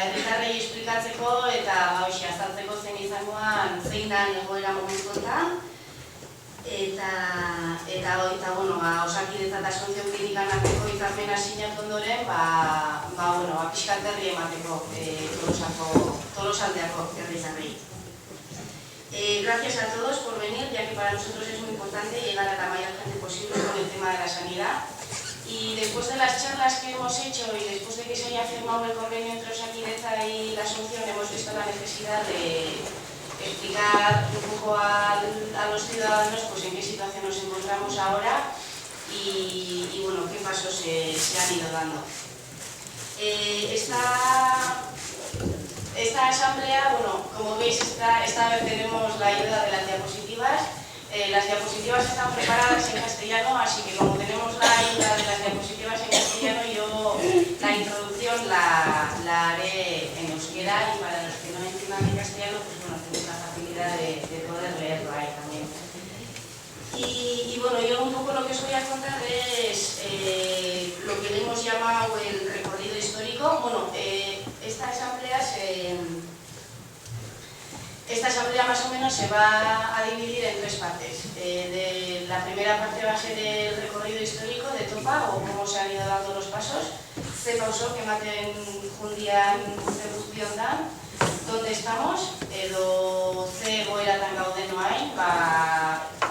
herritarrei esplikatzeko eta azaltzeko zein izangoan zein dan egoera momentu honetan. Eta Osakidetza eta Asunción Klinikan arteko hitzarmena sinatu ondoren, pixkat berri emateko Tolosaldeako herritarrei. Gracias a todos por venir, ya que para nosotros es muy importante llegar a la mayor gente posible con el tema de la sanidad. Y después de las charlas que hemos hecho y después de que se haya firmado el convenio entre Osakidetza y la Asunción, hemos visto la necesidad de explicar un poco a los ciudadanos pues, en qué situación nos encontramos ahora y qué pasos se han ido dando. Esta asamblea, como veis, esta vez tenemos la ayuda de las diapositivas. Las diapositivas están preparadas en castellano, así que como tenemos la ayuda de las diapositivas en castellano, yo la introducción la haré en euskera y para los que no entiendan en castellano, pues tenemos la facilidad de poder leerlo ahí también. Yo un poco lo que os voy a contar es lo que le hemos llamado el recorrido histórico. Esta asamblea más o menos se va a dividir en tres partes. La primera parte va a ser el recorrido histórico de Topa, o cómo se han ido dando los pasos. Ze pauso ematen jundian urte guztiondan, donde estamos, edo ze egoeratan gauden orain,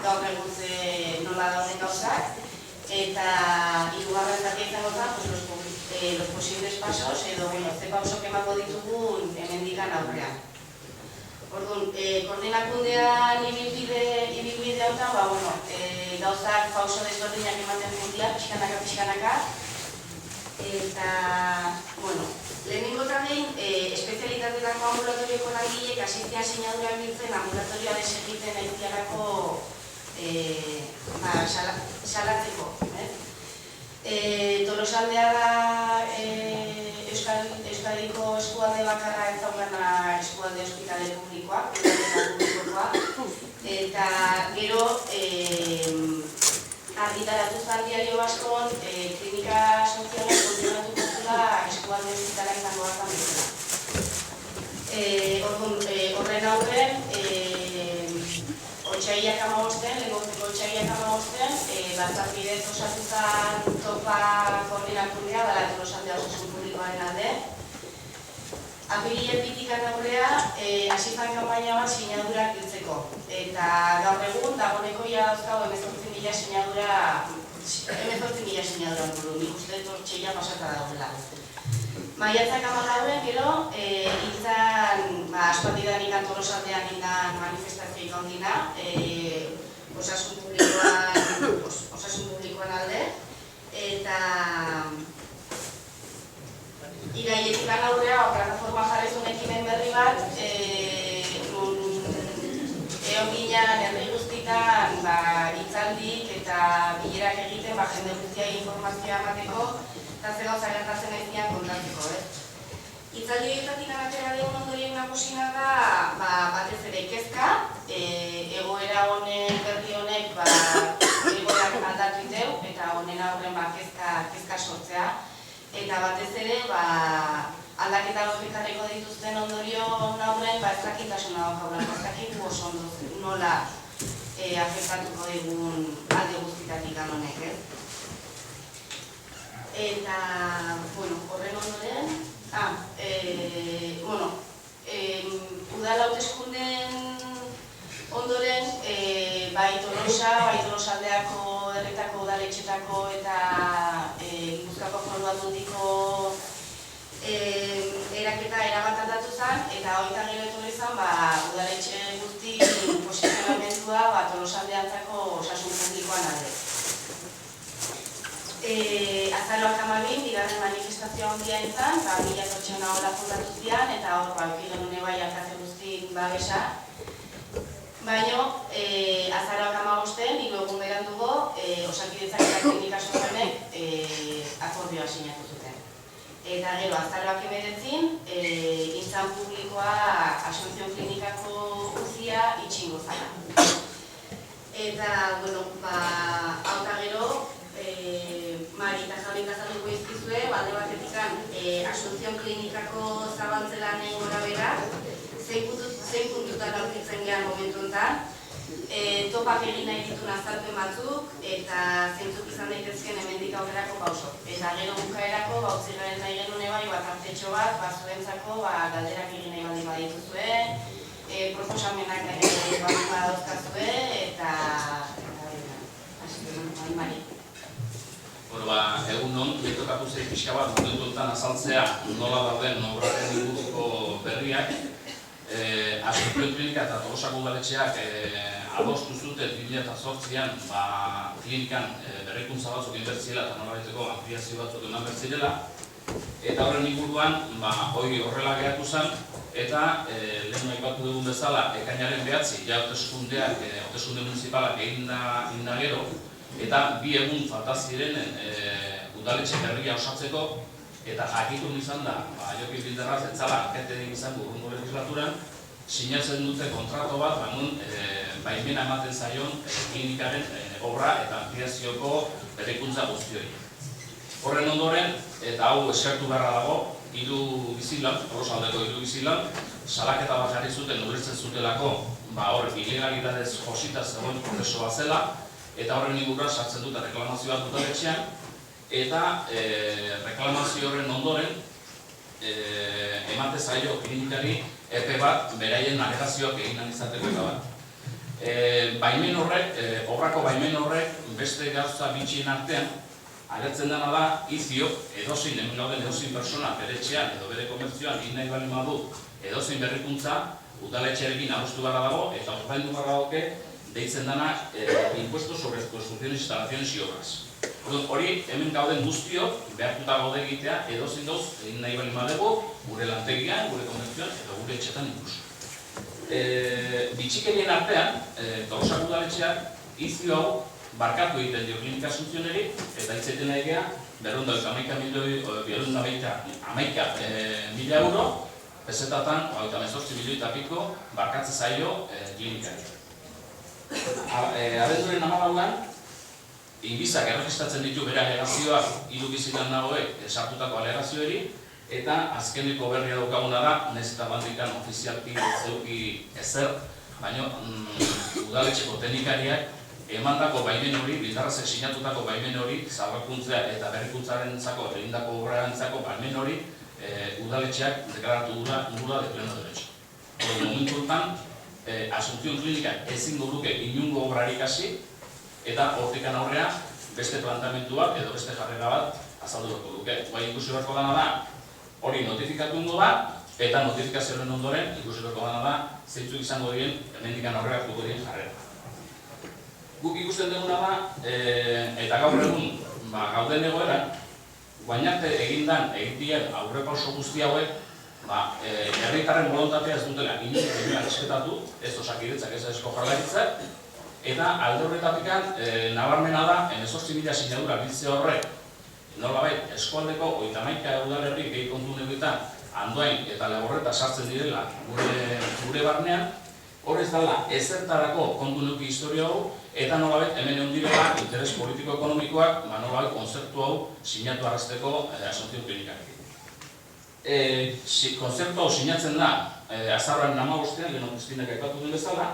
gaur egun ze nola dauden gauzak, eta hirugarren zatia izango da los posibles pasos, edo ze pauso emango ditugun hemendikan aurrean. Orduan, koordinakundean ibilbide hautan, gauzak pauso desberdinak ematen jundia, pixkanaka, eta, lehenengo eta behin, espezialitateetako ambulatorioko langileek asistean sinadura biltzen ambulatorioa desegiten aitziarako salatzeko. Tolosaldea da Euskadiko eskualde bakarra ez daukana eskualde ospitale publikoa, eta gero argitaratu zan diario baskon klinika sozialak kontinatuko zela eskualde ospitala izango hartan bezala. Horren aurren, Otsaiak 15, lehenbozeko Otsaiak 15, batzar bidez osatu zan Topa koordinakundea, dela Tolosaldea osasun publikoaren alde. Apiriletik aurrea, hasi zan kanpaina bat sinadurak biltzeko. Eta gaur egun, dagoeneko dauzkago 18.000 sinadura, 18.000 sinadura buru, nik uste tortxeia pasata daudela. Maiatzak 14 gero, izan aspaldidan ikan Tolosaldean indan manifestazioik ondina, osasun publikoan alde, eta iraietik aurrea, plataforma jarrezun ekimen berri bat, egon ginean herri guztitan hitzaldik eta bilerak egiten jende guztiai informazioa emateko eta ze gauza gertatzen aizian kontatzeko. Hitzaldi horietatik atera dugun ondorien nagusina da batez ere kezka, egoera honen berri honek egoerak aldatu deu eta honen aurren kezka sortzea. Eta batez ere aldaketa logikarriko dituzten ondorio aurren ez dakitasuna daukagula, ez dakitu oso nola afektatuko digun alde guztitatik honek. Eta, horren ondoren, udal hauteskunden ondoren, bai Tolosa, bai Tolosaldeako herritako udaletxetako eta Gipuzkoako Foru Aldundiko eraketa erabat aldatu zen, eta hogeita gero etorri zen, udaletxe guzti posizionamentua Tolosaldeantzako osasun publikoan alde. Azaroak 12, bigarren manifestazioa ondia izan, 1000 hola fundatu zian, eta hor, eukilen une bai alkate guztin babesa. Baina, azaroak 15, hiru egun berandugo, Osakidetzak eta Klinika Sozialek akordioa sinatu zuten. Eta gero, azaroak 19, intzan publikoa Asunción Klinikako uzia itxingo zara. Eta, hauta gero, Mari eta Jaunik azalduko izkizue, balde batetikan Asunción klinikako zabaltzelanen gora bera, zein puntutan aurkitzen gehan momentu enten, topak egin nahi ditun azalpen batzuk, eta zeintzuk izan daitezken hemendik aurrerako pauso. Eta gero bukaerako, utzi garen nahi genuen bai, tartetxo bat, zuentzako galderak egin nahi baldin badituzue, proposamenak nahi baldin badauzkazue, eta mari. Egun non, betokatu zei pixka bat, momentu enten azaltzea nola dauden obraren inguruko berriak. Asunción klinika eta Tolosako udaletxeak adostu zuten 2008an klinikan berrikuntza batzuk inbertziela eta nolabaiteko ampliazio batzuk eman bertzirela. Eta horren inguruan, hori horrela geratu zen, eta lehen aipatu dugun bezala, ekainaren 9 ja hauteskunde municipalak egin da gero, eta 2 egun falta ziren udaletxe berria osatzeko, eta jakitun izan da, Jokin Bildarraz etzala anketen izan urrungo legislaturan, sinatzen dute kontrato bat, baimena ematen zaion klinikaren obra eta ampliazioko berrikuntza guztioi. Horren ondoren, eta hau eskertu beharra dago, 3 bizilan, Tolosaldeko 3 bizilan, salaketa bat jarri zuten ulertzen zutelako, hor ilegalitatez josita zegoen prozesoa zela, eta horren inguruan sartzen dute reklamazio bat udaletxean, eta reklamazio horren ondoren emate zaio klinikari epe bat beraien alegazioak egin izateko eta bat. Baimen horrek, obrako baimen horrek beste gauza bitxien artean agertzen dena da izio edozein, hemen gauden edozein persona bere etxean edo bere komertzioan egin nahi bali madu edozein berrikuntza udaletxearekin adostu beharra dago eta ordaindu beharra dagoke deitzen dena impuesto sobre construcciones, instalaciones y obras. Hori, hemen gauden guztiok behartuta gaude egitea edozein gauz egin nahi bali madego gure lantegian, gure komertzioan eta gure etxetan inkluso. Bitxikerien artean, Tolosako udaletxeak izio hau barkatu egiten dio klinika Asuncióneri eta hitzaiten nahi geha 211.000 euro pesetatan, 18 milioi eta piko barkatze zaio klinikari. Abenduaren 14an, Inbizak erregistratzen ditu bere alegazioak 3 bizitan dagoek sartutako alegazioeri eta azkeneko berria daukaguna da, nahiz eta bandikan ofizialki zeuki ezer, baina udaletxeko teknikariak emandako baimen hori, Bildarrazek sinatutako baimen hori, zabalkuntzea eta berrikuntzarentzako egindako obrarentzako baimen hori udaletxeak deklaratu dula de pleno derecho. Momentu honetan, Asunción klinikak ezingo duke inungo obrarik hasi, eta hortikan aurrea beste plantamentuak edo beste jarrera bat azalduko duke. Ikusi beharko dana da, hori notifikatuko da, eta notifikazioaren ondoren ikusi beharko dana da, zeintzuk izango diren, hemendikan aurrera hartuko diren jarrera. Guk ikusten duguna da, eta gaur egun gauden egoeran, guainarte egindan egitien aurrepauso guzti hauek, herritarren bolontatea ez dutela inoiz errespetatu, ez Osakidetzak, ez Eusko Jaurlaritzak, eta alde horretatik nabarmena da, 18.000 sinadura biltze horrek, nolabait eskualdeko 31 udalerri gehi kontu neguetan Andoain eta Legorreta sartzen direla gure barnean, hor ez dela ezertarako kontu neuki historia hau, eta nolabait hemen egon direla interes politiko-ekonomikoak nolabait konzertu hau sinatu arrasteko Asunción klinikarekin. Konzertu hau sinatzen da azaroaren 15-ean, lehen Kristinek aipatu duen bezala,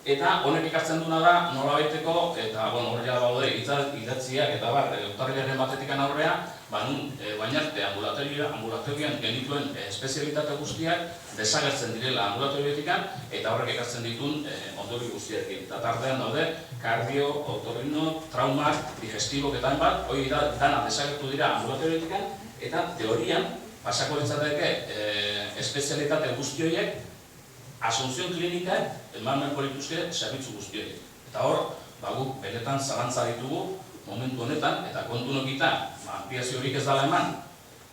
eta honek ikartzen duna da nolabaiteko, eta horrela daude idatziak eta urtarrilaren batetikan aurrea, bainarte ambulatorioan genituen espezialitate guztiak desagertzen direla ambulatorioetikan, eta horrek ikartzen dituen ondori guztiekin. Eta tartean daude kardio, otorrino, traumak, digestibok eta hainbat, hori dana desagertu dira ambulatorioetikan, eta teorian pasako ditzateke espezialitate guzti horiek Asunción klinikak eman beharko lituzke zerbitzu guztioi. Eta hor, guk benetan zalantza ditugu momentu honetan, eta kontu nokitan, ampliazio horik ez dela eman,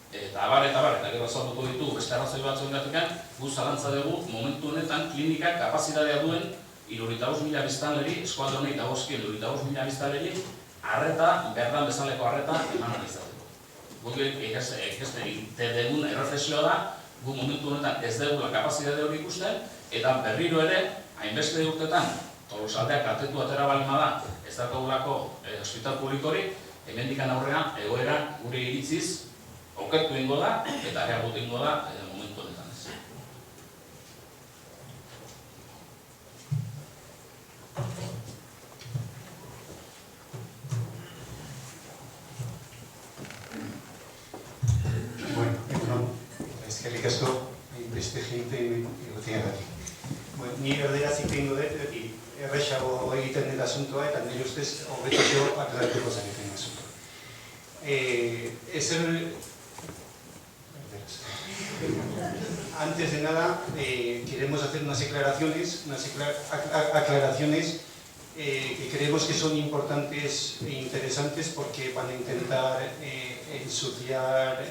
eta abar, eta gero azalduko ditugu beste arrazoi batzuen gatikan, gu zalantza dugu momentu honetan klinikak kapazitatea duen 75.000 biztanleri, eskualde honek dagozkien 75.000 biztanleri, arreta, berdan bezaleko arreta eman izateko. Guk egiten dugun erreflexioa da, gu momentu honetan ez dugula kapazitatea hori ikusten, eta berriro ere, hainbeste urtetan, Tolosaldeak kaltetu atera balima da, ez dakagulako hospital publikorik, hemendikan aurrean, egoera gure iritziz, okertu ingo da, eta areagotu ingo da momentu honetan ez. Bueno, eskerrik asko, beste jente egoteagatik. Ni erderaz itengo dut, errexago egiten dut asuntoa, eta nire ustez hobeto aklaratuko zaneten asuntoa. Antes de nada, queremos hacer unas aclaraciones que creemos que son importantes e interesantes porque van a intentar ensuciar,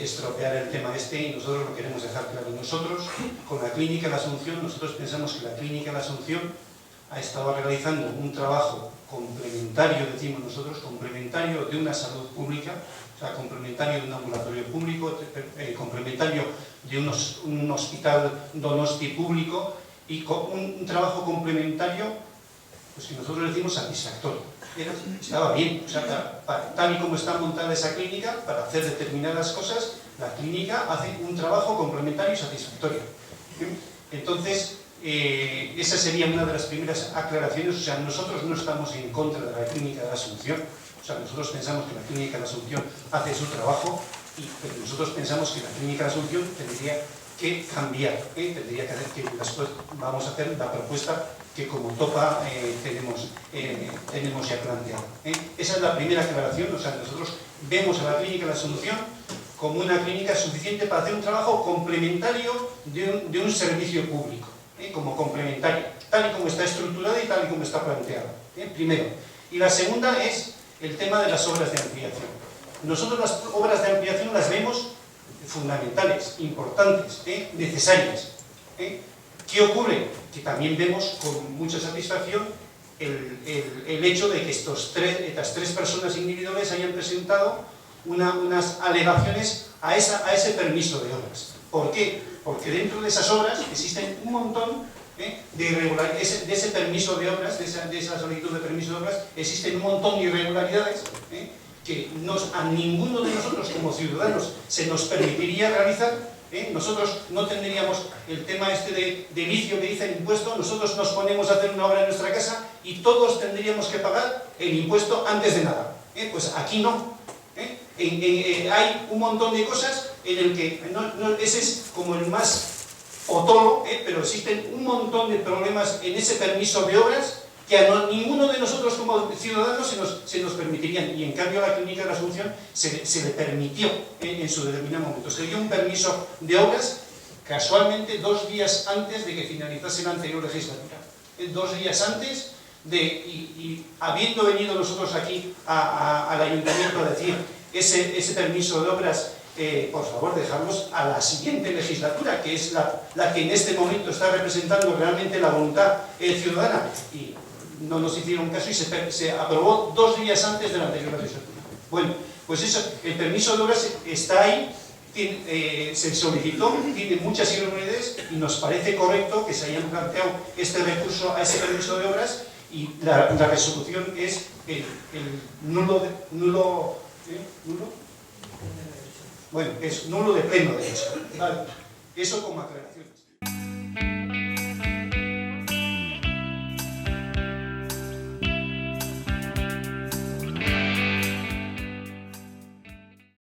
estropear el tema y nosotros lo queremos dejar claro. Nosotros, con la Clínica La Asunción, nosotros pensamos que la Clínica La Asunción ha estado realizando un trabajo complementario, decimos nosotros, complementario de una salud pública, o sea, complementario de un ambulatorio público, complementario de un hospital Donosti público y con un trabajo complementario, pues que nosotros decimos satisfactorio. Estaba bien, o sea, tal y como está montada esa clínica, para hacer determinadas cosas, la clínica hace un trabajo complementario y satisfactorio. Entonces, esa sería una de las primeras aclaraciones. O sea, nosotros no estamos en contra de la Clínica de la Asunción. O sea, nosotros pensamos que la Clínica de la Asunción hace su trabajo, pero nosotros pensamos que la Clínica de la Asunción tendría que cambiar, tendría que hacer que después vamos a hacer la propuesta que como TOPA tenemos ya planteado. Esa es la primera aclaración. O sea, nosotros vemos a la Clínica de la Asunción como una clínica suficiente para hacer un trabajo complementario de un servicio público, como complementario, tal y como está estructurada y tal y como está planteada. Primero. Y la segunda es el tema de las obras de ampliación. Nosotros las obras de ampliación las vemos fundamentales, importantes, necesarias. ¿Qué ocurre? Que también vemos con mucha satisfacción el hecho de que estas tres personas individuales hayan presentado unas alegaciones a ese permiso de obras. ¿Por qué? Porque dentro de esas obras existen un montón de irregularidades, de ese permiso de obras, de esa solicitud de permiso de obras, existen un montón de irregularidades que a ninguno de nosotros como ciudadanos se nos permitiría realizar. Nosotros no tendríamos el tema de vicio que dice el impuesto. Nosotros nos ponemos a hacer una obra en nuestra casa y todos tendríamos que pagar el impuesto antes de nada. Pues aquí no. Hay un montón de cosas en el que ese es como el más potolo, pero existen un montón de problemas en ese permiso de obras que a ninguno de nosotros como ciudadanos se nos permitirían, y en cambio a la Clínica de la Asunción se le permitió en su determinado momento. Se dio un permiso de obras casualmente 2 días antes de que finalizase la anterior legislatura. 2 días antes y habiendo venido nosotros aquí al Ayuntamiento a decir ese permiso de obras, por favor, dejarlos a la siguiente legislatura, que es la que en este momento está representando realmente la voluntad ciudadana. Y no nos hicieron caso y se aprobó 2 días antes de la anterior legislatura. Bueno, pues eso, el permiso de obras está ahí, se solicitó, tiene muchas irregularidades y nos parece correcto que se hayan planteado este recurso a ese permiso de obras, y la resolución es el nulo de pleno derecho. Vale. Eso como aclaraciones.